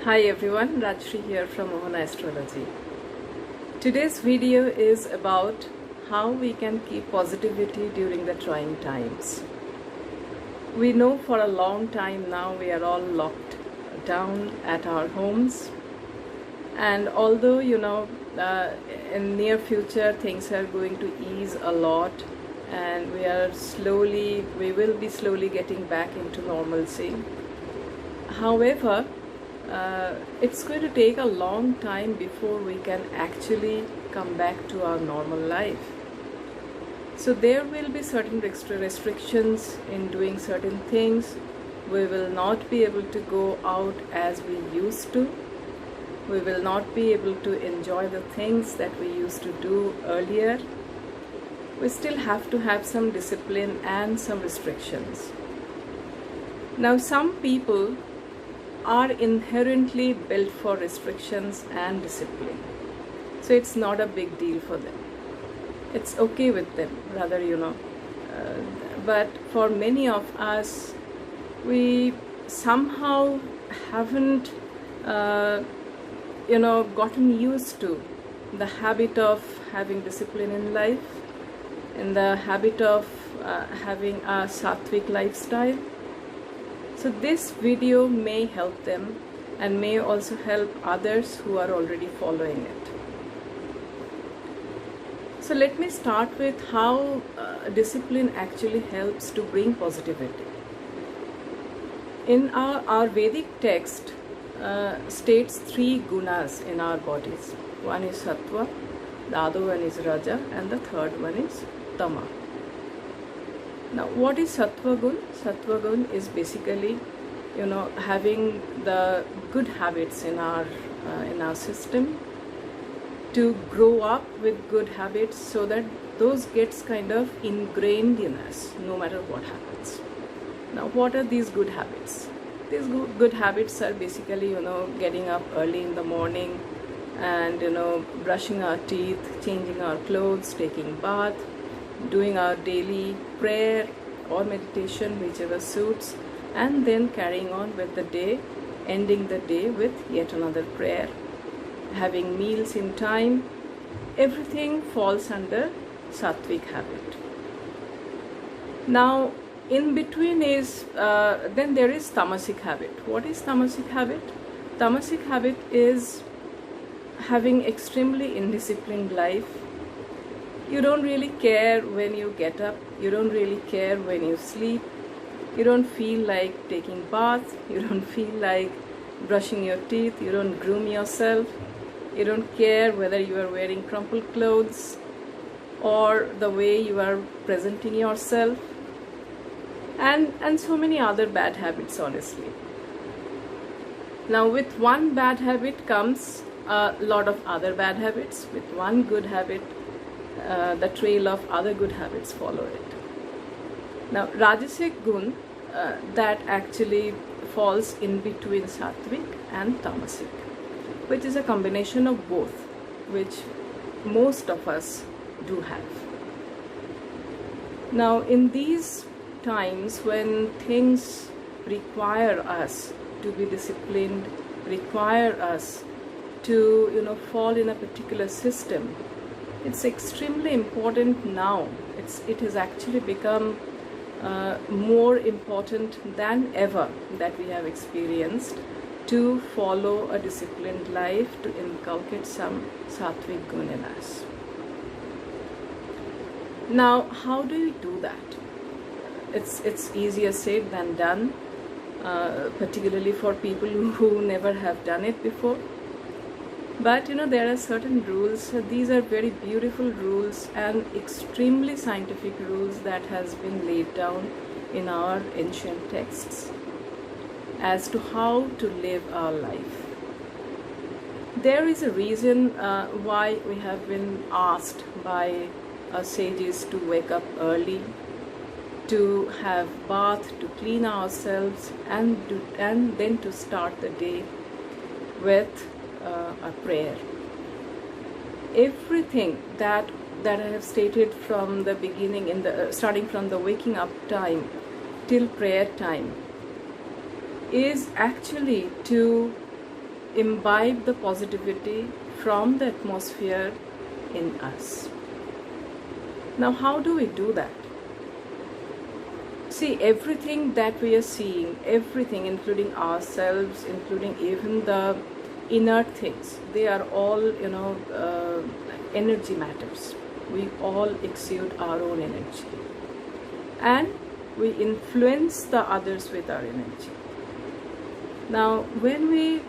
Hi everyone, Rajshri here from MohanaAstrology. Today's video is about how we can keep positivity during the trying times. We know for a long time now we are all locked down at our homes, and although in near future things are going to ease a lot and we will be slowly getting back into normalcy. However, it's going to take a long time before we can actually come back to our normal life. So there will be certain restrictions in doing certain things. We will not be able to go out as we used to. We will not be able to enjoy the things that we used to do earlier. We still have to have some discipline and some restrictions. Now, some people are inherently built for restrictions and discipline, so it's not a big deal for them. It's okay with them, rather, but for many of us, we somehow haven't gotten used to the habit of having discipline in life, in the habit of having a sattvic lifestyle. So this video may help them and may also help others who are already following it. So let me start with how discipline actually helps to bring positivity. In our Vedic text states three gunas in our bodies. One is sattva, the other one is raja, and the third one is tama. Now, what is sattva gun? Sattva gun is basically, having the good habits in our system, to grow up with good habits so that those gets kind of ingrained in us no matter what happens. Now, what are these good habits? These good habits are basically, getting up early in the morning and, brushing our teeth, changing our clothes, taking bath, doing our daily prayer or meditation, whichever suits, and then carrying on with the day, ending the day with yet another prayer, having meals in time. Everything falls under sattvic habit. Now, in between is then there is tamasic habit. What is tamasic habit? Tamasic habit is having extremely indisciplined life. You don't really care when you get up. You don't really care when you sleep. You don't feel like taking bath. You don't feel like brushing your teeth. You don't groom yourself. You don't care whether you are wearing crumpled clothes or the way you are presenting yourself. And so many other bad habits, honestly. Now, with one bad habit comes a lot of other bad habits. With one good habit, the trail of other good habits follow it. Now, Rajasic gun that actually falls in between sattvic and tamasic, which is a combination of both, which most of us do have. Now, in these times when things require us to be disciplined, require us to fall in a particular system, it's extremely important now. It has actually become more important than ever that we have experienced to follow a disciplined life, to inculcate some sattvic gun in us. Now, how do we do that? It's easier said than done, particularly for people who never have done it before. But there are certain rules. These are very beautiful rules and extremely scientific rules that has been laid down in our ancient texts as to how to live our life. There is a reason why we have been asked by our sages to wake up early, to have bath, to clean ourselves, and then to start the day with a prayer. Everything that I have stated from the beginning, starting from the waking up time till prayer time, is actually to imbibe the positivity from the atmosphere in us. Now, how do we do that? See, everything that we are seeing, everything, including ourselves, including even the inert things, they are all, energy matters. We all exude our own energy. And we influence the others with our energy. Now, when we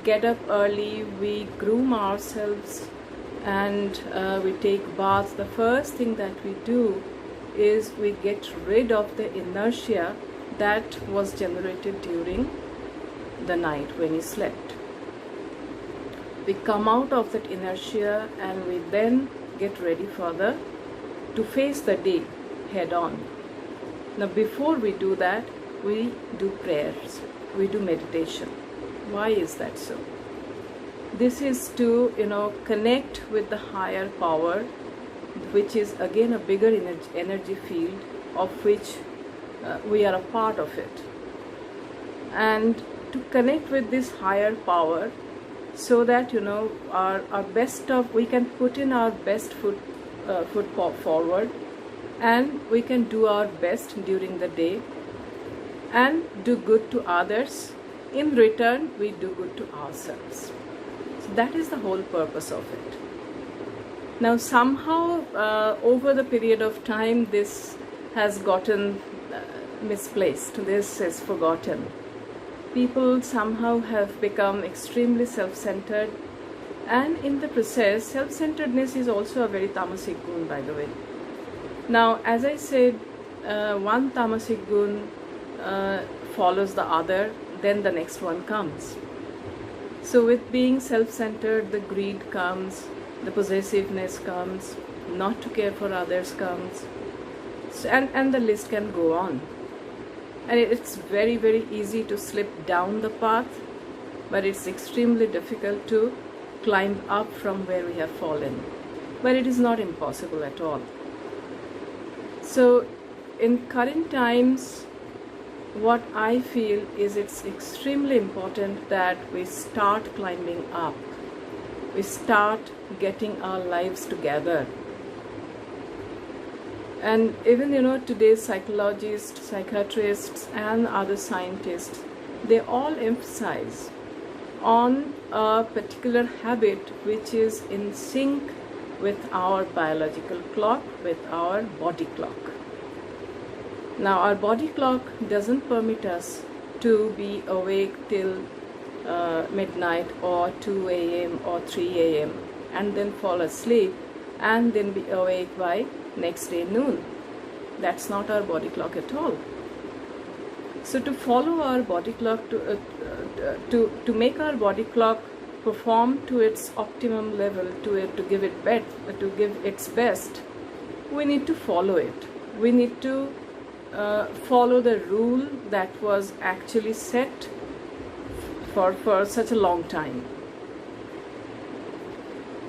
get up early, we groom ourselves, and we take baths, the first thing that we do is we get rid of the inertia that was generated during the night when you slept. We come out of that inertia and we then get ready to face the day head on. Now, before we do that, we do prayers, we do meditation. Why is that so? This is to, connect with the higher power, which is again a bigger energy field, of which we are a part of it. And to connect with this higher power, so that our best we can put in our best foot forward, and we can do our best during the day and do good to others. In return, we do good to ourselves. So that is the whole purpose of it. Now, somehow over the period of time, this has gotten misplaced. This is forgotten. People somehow have become extremely self-centered, and in the process, self-centeredness is also a very tamasic gun, by the way. Now, as I said, one tamasic gun follows the other, then the next one comes. So with being self-centered, the greed comes, the possessiveness comes, not to care for others comes, and the list can go on. And it's very, very easy to slip down the path, but it's extremely difficult to climb up from where we have fallen. But it is not impossible at all. So in current times, what I feel is it's extremely important that we start climbing up. We start getting our lives together. And even, today's psychologists, psychiatrists, and other scientists, they all emphasize on a particular habit which is in sync with our biological clock, with our body clock. Now, our body clock doesn't permit us to be awake till midnight or 2 a.m. or 3 a.m. and then fall asleep and then be awake by next day noon. That's not our body clock at all. So to follow our body clock, to make our body clock perform to its optimum level, to give its best, we need to follow it. We need to follow the rule that was actually set for such a long time.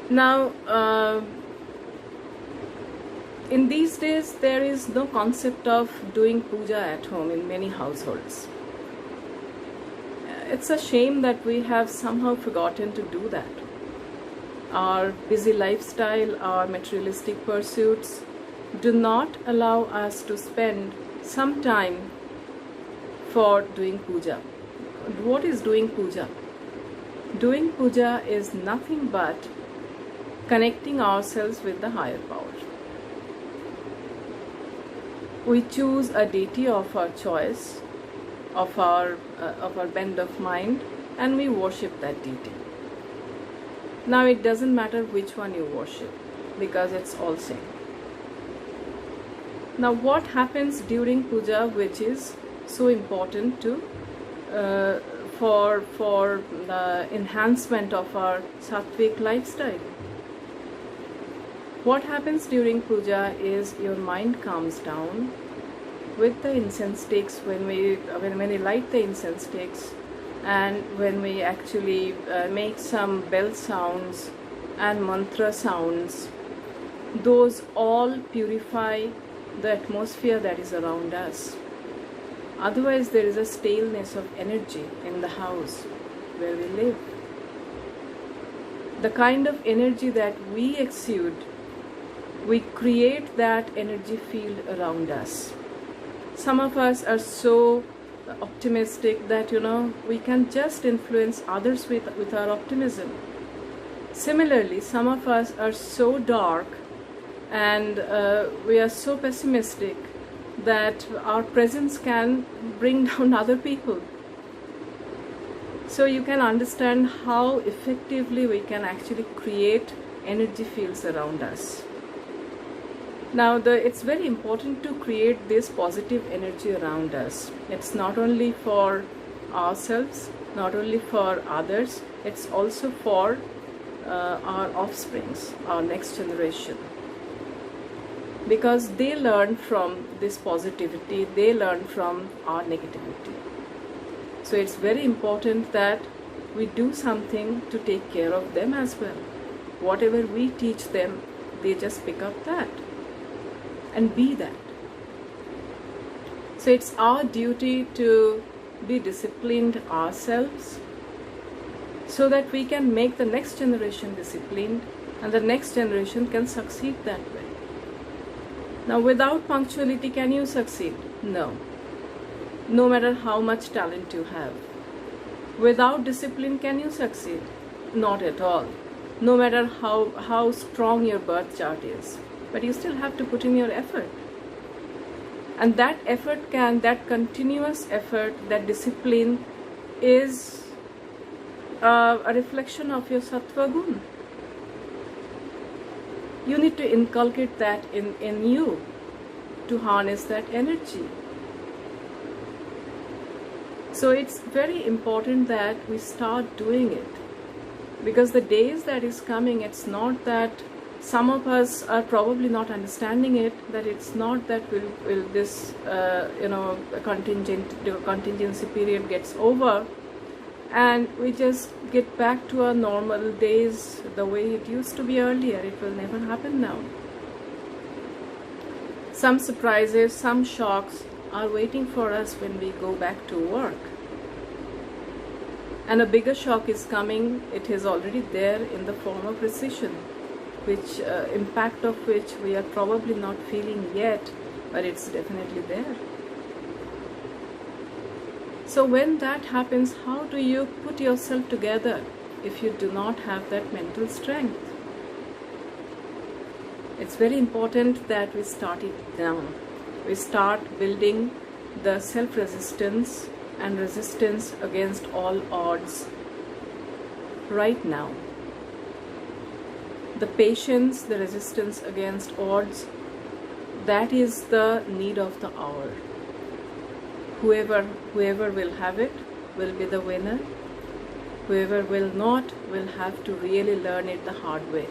Now, in these days, there is no concept of doing puja at home in many households. It's a shame that we have somehow forgotten to do that. Our busy lifestyle, our materialistic pursuits do not allow us to spend some time for doing puja. What is doing puja? Doing puja is nothing but connecting ourselves with the higher power. We choose a deity of our choice, of our bend of mind, and we worship that deity. Now, it doesn't matter which one you worship, because it's all same. Now, what happens during puja, which is so important for the enhancement of our sattvic lifestyle? What happens during puja is your mind calms down with the incense sticks. When we light the incense sticks, and when we actually make some bell sounds and mantra sounds, those all purify the atmosphere that is around us. Otherwise, there is a staleness of energy in the house where we live. The kind of energy that we exude, we create that energy field around us. Some of us are so optimistic that, we can just influence others with our optimism. Similarly, some of us are so dark and we are so pessimistic that our presence can bring down other people. So you can understand how effectively we can actually create energy fields around us. Now, it's very important to create this positive energy around us. It's not only for ourselves, not only for others, it's also for our offsprings, our next generation. Because they learn from this positivity, they learn from our negativity. So it's very important that we do something to take care of them as well. Whatever we teach them, they just pick up that and be that. So it's our duty to be disciplined ourselves so that we can make the next generation disciplined and the next generation can succeed that way. Now, without punctuality, can you succeed? No. No matter how much talent you have. Without discipline, can you succeed? Not at all. No matter how strong your birth chart is. But you still have to put in your effort. And that effort that continuous effort, that discipline is a reflection of your sattva gun. You need to inculcate that in you to harness that energy. So it's very important that we start doing it, because the days that is coming, it's not that some of us are probably not understanding it, that it's not that will this contingency period gets over and we just get back to our normal days the way it used to be earlier. It will never happen now. Some surprises, some shocks are waiting for us when we go back to work. And a bigger shock is coming. It is already there in the form of recession, which impact of which we are probably not feeling yet, but it's definitely there. So when that happens, how do you put yourself together if you do not have that mental strength? It's very important that we start it now. We start building the self-resistance and resistance against all odds right now. The patience, the resistance against odds, that is the need of the hour. Whoever will have it will be the winner. Whoever will not will have to really learn it the hard way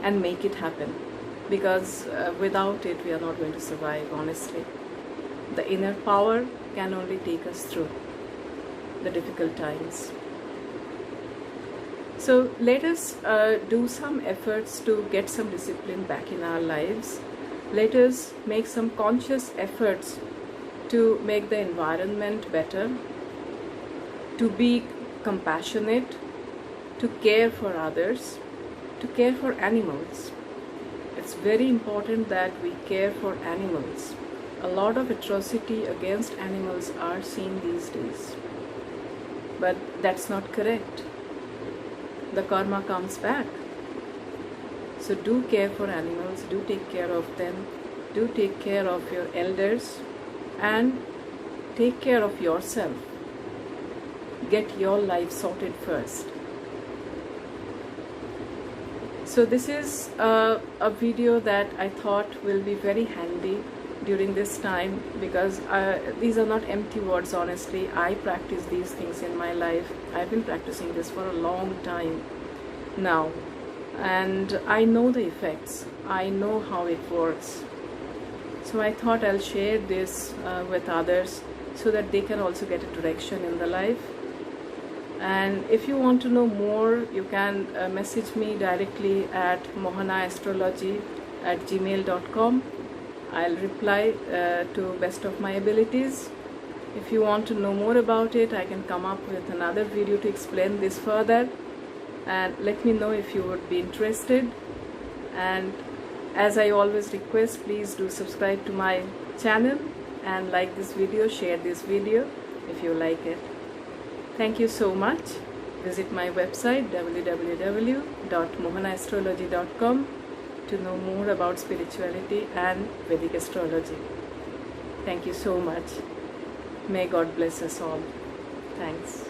and make it happen, because without it we are not going to survive, honestly. The inner power can only take us through the difficult times. So let us do some efforts to get some discipline back in our lives. Let us make some conscious efforts to make the environment better, to be compassionate, to care for others, to care for animals. It's very important that we care for animals. A lot of atrocity against animals are seen these days, but that's not correct. The karma comes back. So do care for animals, do take care of them, do take care of your elders, and take care of yourself. Get your life sorted first. So this is a video that I thought will be very handy during this time, because these are not empty words, honestly. I practice these things in my life. I've been practicing this for a long time now, and I know the effects. I know how it works. So I thought I'll share this with others so that they can also get a direction in the life. And if you want to know more, you can message me directly at MohanaAstrology@gmail.com. I'll reply to best of my abilities. If you want to know more about it, I can come up with another video to explain this further. and let me know if you would be interested. And as I always request, please do subscribe to my channel and like this video, share this video if you like it. Thank you so much. Visit my website www.MohanaAstrology.com to know more about spirituality and Vedic astrology. Thank you so much. May God bless us all. Thanks.